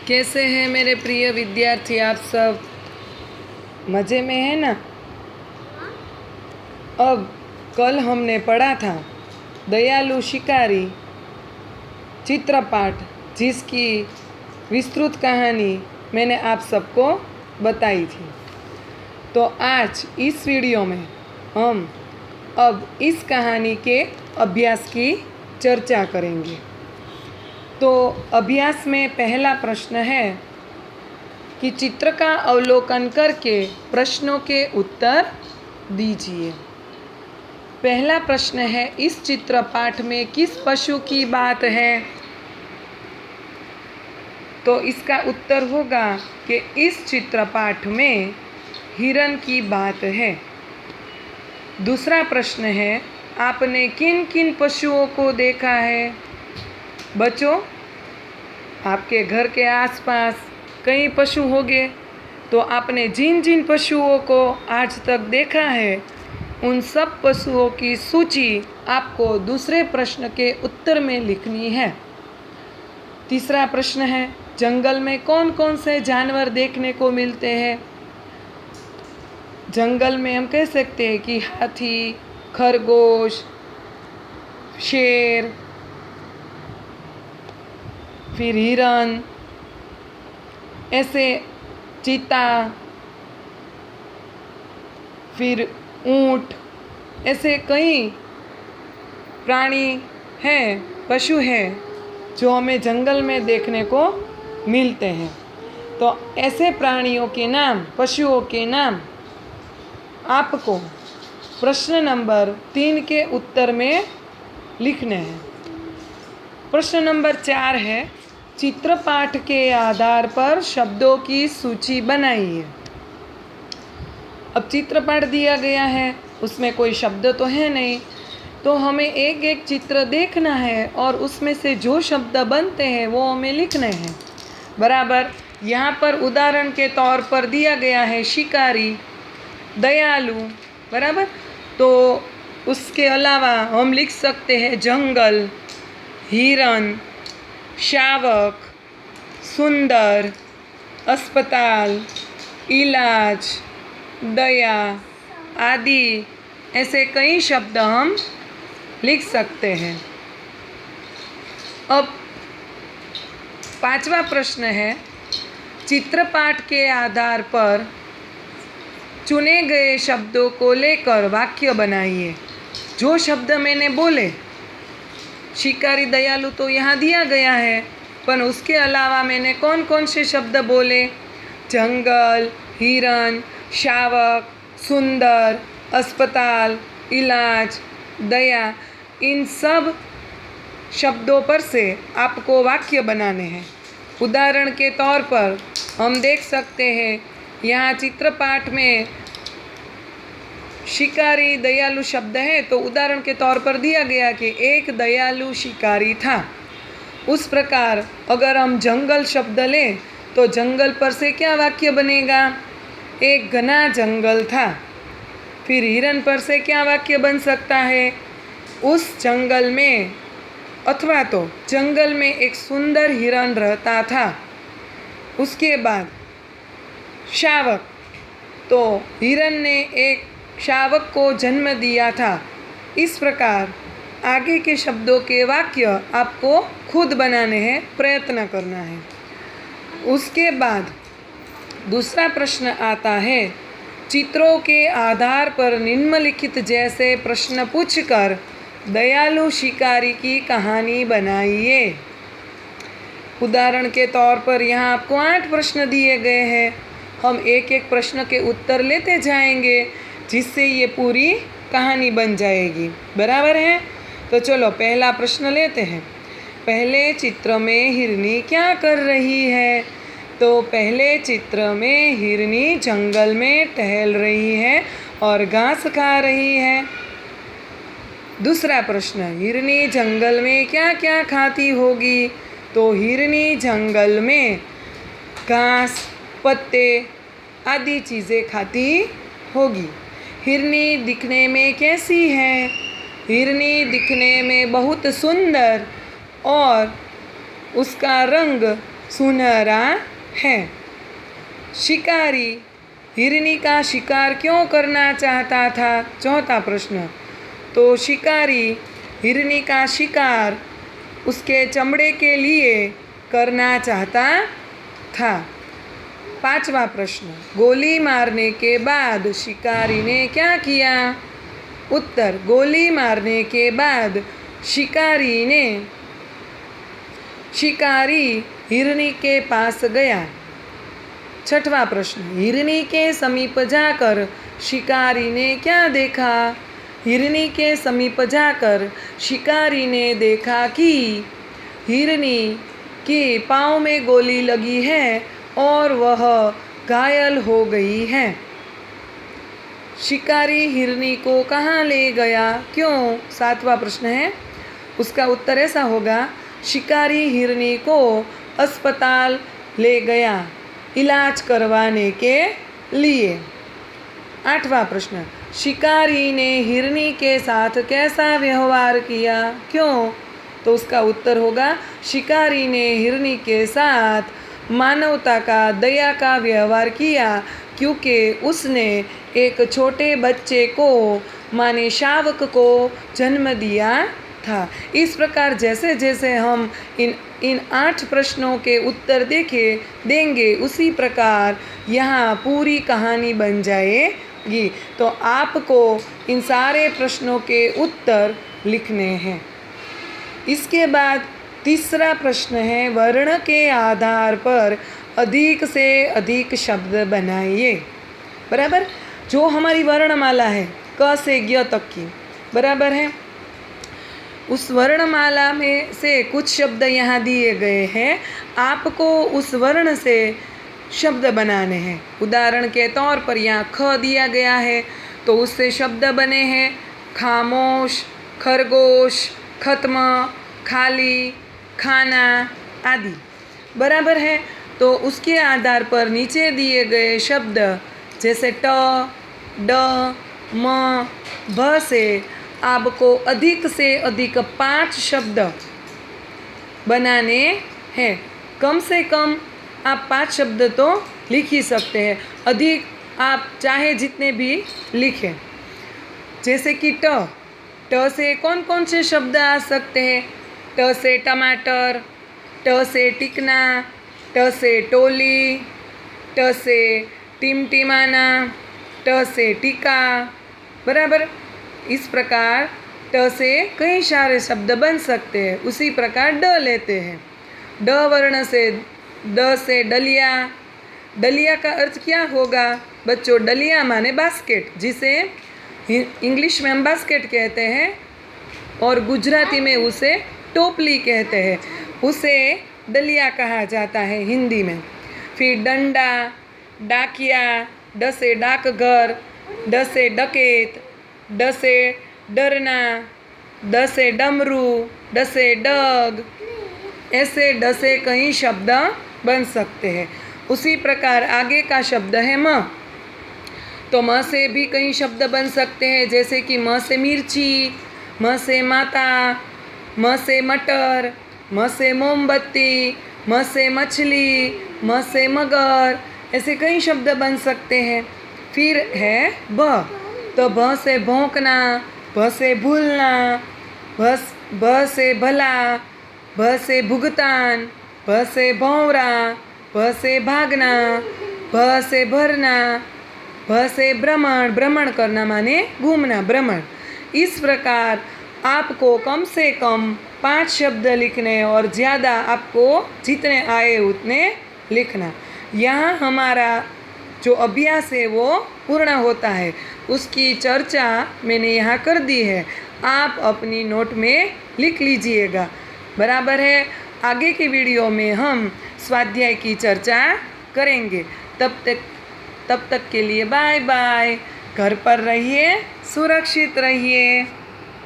कैसे हैं मेरे प्रिय विद्यार्थी? आप सब मज़े में हैं ना? अब कल हमने पढ़ा था दयालु शिकारी चित्रपाठ, जिसकी विस्तृत कहानी मैंने आप सबको बताई थी। तो आज इस वीडियो में हम अब इस कहानी के अभ्यास की चर्चा करेंगे। तो अभ्यास में पहला प्रश्न है कि चित्र का अवलोकन करके प्रश्नों के उत्तर दीजिए। पहला प्रश्न है, इस चित्रपाठ में किस पशु की बात है? तो इसका उत्तर होगा कि इस चित्रपाठ में हिरण की बात है। दूसरा प्रश्न है, आपने किन किन पशुओं को देखा है? बच्चों, आपके घर के आसपास कई पशु होंगे, तो आपने जिन जिन पशुओं को आज तक देखा है उन सब पशुओं की सूची आपको दूसरे प्रश्न के उत्तर में लिखनी है। तीसरा प्रश्न है, जंगल में कौन कौन से जानवर देखने को मिलते हैं? जंगल में हम कह सकते हैं कि हाथी, खरगोश, शेर, फिर हिरण, ऐसे चीता, फिर ऊंट, ऐसे कई प्राणी हैं, पशु हैं जो हमें जंगल में देखने को मिलते हैं। तो ऐसे प्राणियों के नाम, पशुओं के नाम आपको प्रश्न नंबर 3 के उत्तर में लिखने हैं। प्रश्न नंबर 4 है, चित्रपाठ के आधार पर शब्दों की सूची बनाइए। अब चित्रपाठ दिया गया है, उसमें कोई शब्द तो है नहीं, तो हमें एक एक चित्र देखना है और उसमें से जो शब्द बनते हैं वो हमें लिखने हैं। बराबर। यहाँ पर उदाहरण के तौर पर दिया गया है शिकारी, दयालु। बराबर। तो उसके अलावा हम लिख सकते हैं जंगल, हिरण, शावक, सुंदर, अस्पताल, इलाज, दया आदि ऐसे कई शब्द हम लिख सकते हैं। अब 5वां प्रश्न है, चित्रपाठ के आधार पर चुने गए शब्दों को लेकर वाक्य बनाइए। जो शब्द मैंने बोले, शिकारी, दयालु तो यहाँ दिया गया है, पर उसके अलावा मैंने कौन कौन से शब्द बोले? जंगल, हिरण, शावक, सुंदर, अस्पताल, इलाज, दया, इन सब शब्दों पर से आपको वाक्य बनाने हैं। उदाहरण के तौर पर हम देख सकते हैं, यहाँ चित्रपाठ में शिकारी, दयालु शब्द है, तो उदाहरण के तौर पर दिया गया कि एक दयालु शिकारी था। उस प्रकार अगर हम जंगल शब्द लें तो जंगल पर से क्या वाक्य बनेगा? एक घना जंगल था। फिर हिरण पर से क्या वाक्य बन सकता है? उस जंगल में, अथवा तो जंगल में एक सुंदर हिरण रहता था। उसके बाद शावक, तो हिरण ने एक शावक को जन्म दिया था। इस प्रकार आगे के शब्दों के वाक्य आपको खुद बनाने हैं, प्रयत्न करना है। उसके बाद दूसरा प्रश्न आता है, चित्रों के आधार पर निम्नलिखित जैसे प्रश्न पूछकर दयालु शिकारी की कहानी बनाइए। उदाहरण के तौर पर यहाँ आपको 8 प्रश्न दिए गए हैं। हम एक एक प्रश्न के उत्तर लेते जाएंगे, जिससे ये पूरी कहानी बन जाएगी। बराबर है? तो चलो पहला प्रश्न लेते हैं। पहले चित्र में हिरनी क्या कर रही है? तो पहले चित्र में हिरनी जंगल में टहल रही है और घास खा रही है। दूसरा प्रश्न, हिरनी जंगल में क्या क्या खाती होगी? तो हिरनी जंगल में घास, पत्ते आदि चीज़ें खाती होगी। हिरनी दिखने में कैसी है? हिरनी दिखने में बहुत सुंदर और उसका रंग सुनहरा है। शिकारी हिरनी का शिकार क्यों करना चाहता था? चौथा प्रश्न। तो शिकारी हिरनी का शिकार उसके चमड़े के लिए करना चाहता था। पांचवा प्रश्न। गोली मारने के बाद शिकारी ने क्या किया? उत्तर। गोली मारने के बाद शिकारी हिरनी के पास गया। छठवां प्रश्न। हिरनी के समीप जाकर शिकारी ने क्या देखा? हिरनी के समीप जाकर शिकारी ने देखा कि हिरनी के पाँव में गोली लगी है और वह घायल हो गई है। शिकारी हिरनी को कहाँ ले गया? क्यों? सातवां प्रश्न है, उसका उत्तर ऐसा होगा, शिकारी हिरनी को अस्पताल ले गया इलाज करवाने के लिए। आठवां प्रश्न। शिकारी ने हिरनी के साथ कैसा व्यवहार किया? क्यों? तो उसका उत्तर होगा, शिकारी ने हिरनी के साथ मानवता का, दया का व्यवहार किया, क्योंकि उसने एक छोटे बच्चे को माने शावक को जन्म दिया था। इस प्रकार जैसे जैसे हम इन 8 प्रश्नों के उत्तर देंगे उसी प्रकार यहाँ पूरी कहानी बन जाएगी। तो आपको इन सारे प्रश्नों के उत्तर लिखने हैं। इसके बाद तीसरा प्रश्न है, वर्ण के आधार पर अधिक से अधिक शब्द बनाइए। बराबर, जो हमारी वर्णमाला है क से ज्ञ तक की, बराबर है, उस वर्णमाला में से कुछ शब्द यहाँ दिए गए हैं, आपको उस वर्ण से शब्द बनाने हैं। उदाहरण के तौर पर यहाँ ख दिया गया है तो उससे शब्द बने हैं खामोश, खरगोश, खत्म, खाली, खाना आदि। बराबर है, तो उसके आधार पर नीचे दिए गए शब्द जैसे ट, ड, म, भ से आपको अधिक से अधिक 5 शब्द बनाने हैं। कम से कम आप 5 शब्द तो लिख ही सकते हैं, अधिक आप चाहे जितने भी लिखें। जैसे कि ट से कौन कौन से शब्द आ सकते हैं? ट से टमाटर, ट से टिकना, ट से टोली, ट से टिमटिमाना, ट से टीका। बराबर, इस प्रकार ट से कई सारे शब्द बन सकते हैं। उसी प्रकार ड लेते हैं। ड वर्ण से ड से डलिया। डलिया का अर्थ क्या होगा बच्चों? डलिया माने बास्केट, जिसे इंग्लिश में हम बास्केट कहते हैं और गुजराती में उसे टोपली कहते हैं। उसे डलिया कहा जाता है हिंदी में। फिर डंडा, डाकिया, ड से डाकघर, ड से डकैत, ड से डरना, ड से डमरू, ड से डग, ऐसे ड से कई शब्द बन सकते हैं। उसी प्रकार आगे का शब्द है म, तो म से भी कई शब्द बन सकते हैं, जैसे कि म से मिर्ची, म से माता, म से मटर, म से मोमबत्ती, म से मछली, म से मगर, ऐसे कई शब्द बन सकते हैं। फिर है भ, तो भ से भौंकना, भ से भूलना, भ से भला, भ से भुगतान, भ से भौंरा, भ से भागना, भ से भरना, भ से भ्रमण, भ्रमण करना माने घूमना, भ्रमण। इस प्रकार आपको कम से कम 5 शब्द लिखने और ज़्यादा आपको जितने आए उतने लिखना। यहाँ हमारा जो अभ्यास है वो पूर्ण होता है, उसकी चर्चा मैंने यहाँ कर दी है, आप अपनी नोट में लिख लीजिएगा। बराबर है, आगे के वीडियो में हम स्वाध्याय की चर्चा करेंगे। तब तक के लिए बाय बाय। घर पर रहिए, सुरक्षित रहिए।